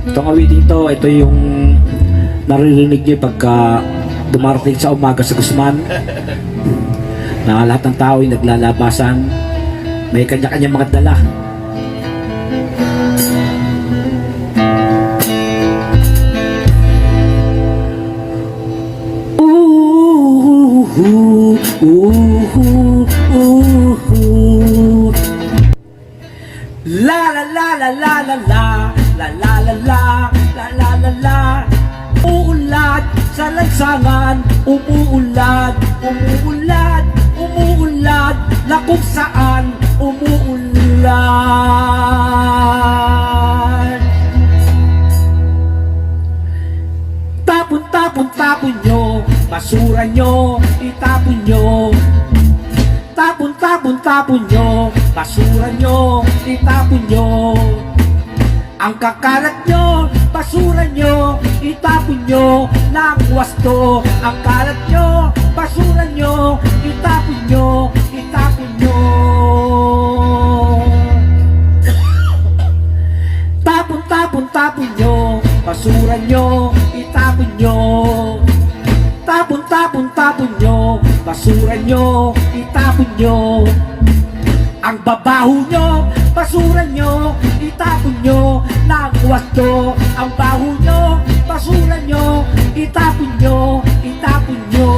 Itong awiting to, ito yung naririnig niyo pagka dumarating sa umaga sa Guzman na lahat ng tao ay naglalabasan, may kanya-kanya mga dala. La la la la la la la la la la la la la la la. Umuulan sa lansangan, umuulan, umuulan, umuulan, na kung saan umuulan. Tapon, tapon, tapon nyo, basura nyo, itapon nyo. Tapon, tapon, tapon nyo, basura nyo, itapon nyo. Ang kakalat nyo, basura nyo, itapon nyo ng wasto. Ang kalat nyo, basura nyo, itapon nyo, itapon nyo. Tapon, tapon, tapon nyo, basura nyo, itapon nyo. Tapon, tapon, tapon nyo, basura nyo, itapon nyo. Ang babaho nyo, basura nyo, itapon nyo ng wasto. Ang baho nyo, basura nyo, itapon nyo, itapon nyo.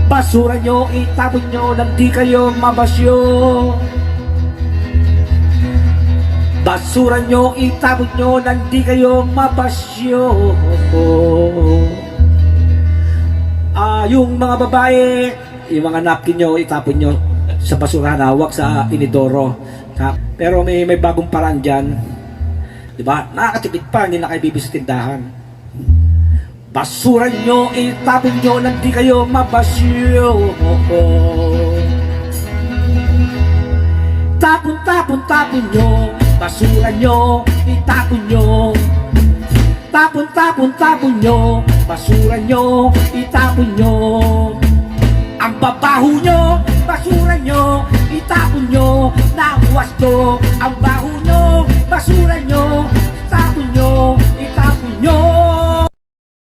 Basura nyo, itapon nyo nang di kayo mabasyo. Basura nyo, itapon nyo nang di kayo mabasyo. Yung mga babae, yung mga napkin nyo, itapon nyo sa basurahan, hawak sa inidoro. Pero may bagong paraan dyan. Diba? Nakakatipid pa, hindi na kayo bibis sa tindahan. Basura nyo, itapon nyo nang di kayo mabasyo. Tapon, tapon, tapon nyo, basura nyo, itapon nyo. Tapon, tapon, tapon nyo, basura nyo, itapon nyo. Ang babaho nyo, basura nyo, itapon nyo ng wasto. Ang